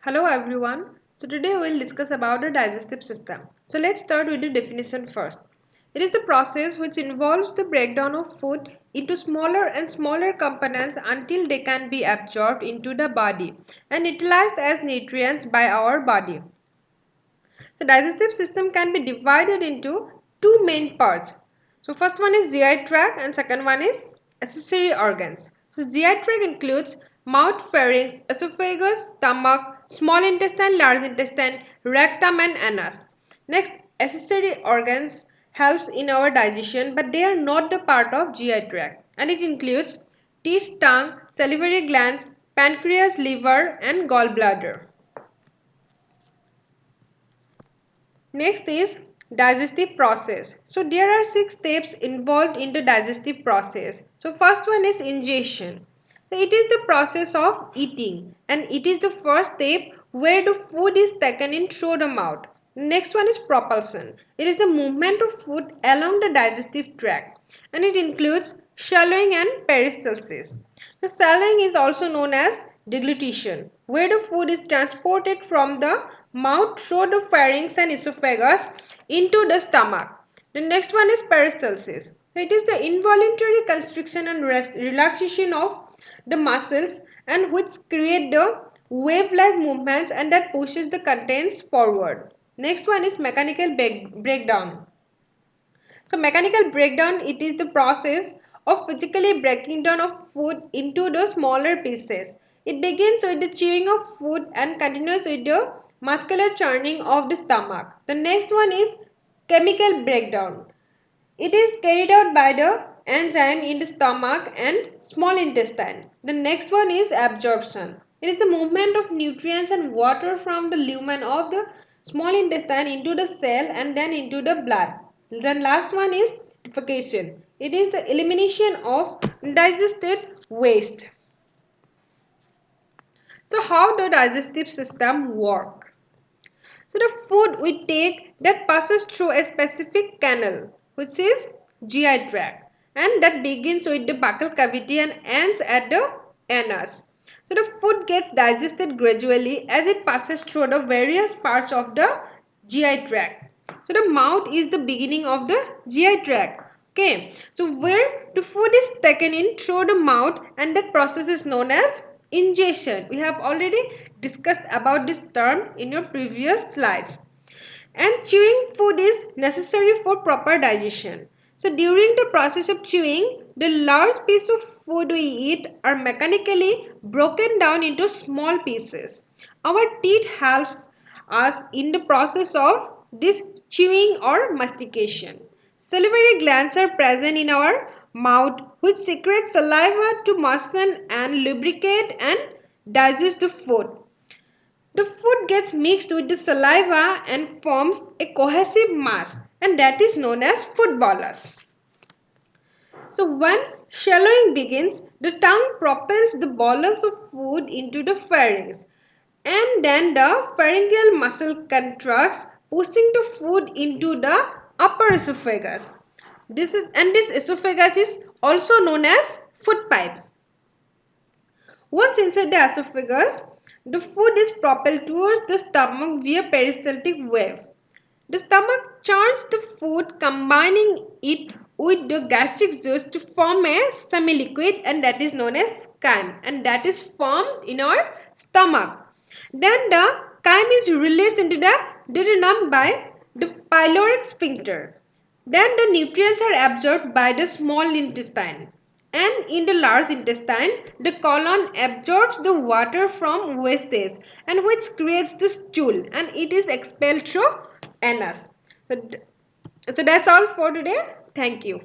Hello everyone. So today we will discuss about the digestive system. So let's start with the definition first. It is the process which involves the breakdown of food into smaller and smaller components until they can be absorbed into the body and utilized as nutrients by our body. So digestive system can be divided into two main parts. So first one is GI tract and second one is accessory organs. So GI tract includes mouth, pharynx, esophagus, stomach, small intestine, large intestine, rectum and anus. Next, accessory organs helps in our digestion but they are not the part of GI tract and it includes teeth, tongue, salivary glands, pancreas, liver and gallbladder. Next is digestive process. So there are 6 steps involved in the digestive process. So first one is ingestion. So it is the process of eating and it is the first step where the food is taken in through the mouth. Next one is propulsion. It is the movement of food along the digestive tract and it includes swallowing and peristalsis. The swallowing is also known as deglutition, where the food is transported from the mouth through the pharynx and esophagus into the stomach. The next one is peristalsis. It is the involuntary constriction and relaxation of the muscles and which create the wave-like movements and that pushes the contents forward. Next one is mechanical breakdown. So mechanical breakdown, it is the process of physically breaking down of food into the smaller pieces. It begins with the chewing of food and continues with the muscular churning of the stomach. The next one is chemical breakdown. It is carried out by the enzyme in the stomach and small intestine. The next one is absorption. It is the movement of nutrients and water from the lumen of the small intestine into the cell and then into the blood. Then last one is defecation. It is the elimination of digested waste. So how the digestive system work? So the food we take that passes through a specific canal which is GI tract and that begins with the buccal cavity and ends at the anus. So the food gets digested gradually as it passes through the various parts of the GI tract. So the mouth is the beginning of the GI tract. Okay, so where the food is taken in through the mouth and that process is known as ingestion. We have already discussed about this term in your previous slides. And chewing food is necessary for proper digestion. So during the process of chewing, the large piece of food we eat are mechanically broken down into small pieces. Our teeth helps us in the process of this chewing or mastication. Salivary glands are present in our mouth which secrete saliva to moisten and lubricate and digest the food. The food gets mixed with the saliva and forms a cohesive mass and that is known as food bolus. So when swallowing begins, the tongue propels the bolus of food into the pharynx and then the pharyngeal muscle contracts pushing the food into the upper esophagus. This esophagus is also known as food pipe. Once inside the esophagus, the food is propelled towards the stomach via peristaltic wave. The stomach churns the food, combining it with the gastric juice to form a semi-liquid and that is known as chyme and that is formed in our stomach. Then the chyme is released into the duodenum by the pyloric sphincter. Then the nutrients are absorbed by the small intestine. And in the large intestine, the colon absorbs the water from wastes and which creates the stool and it is expelled through anus. So that's all for today. Thank you.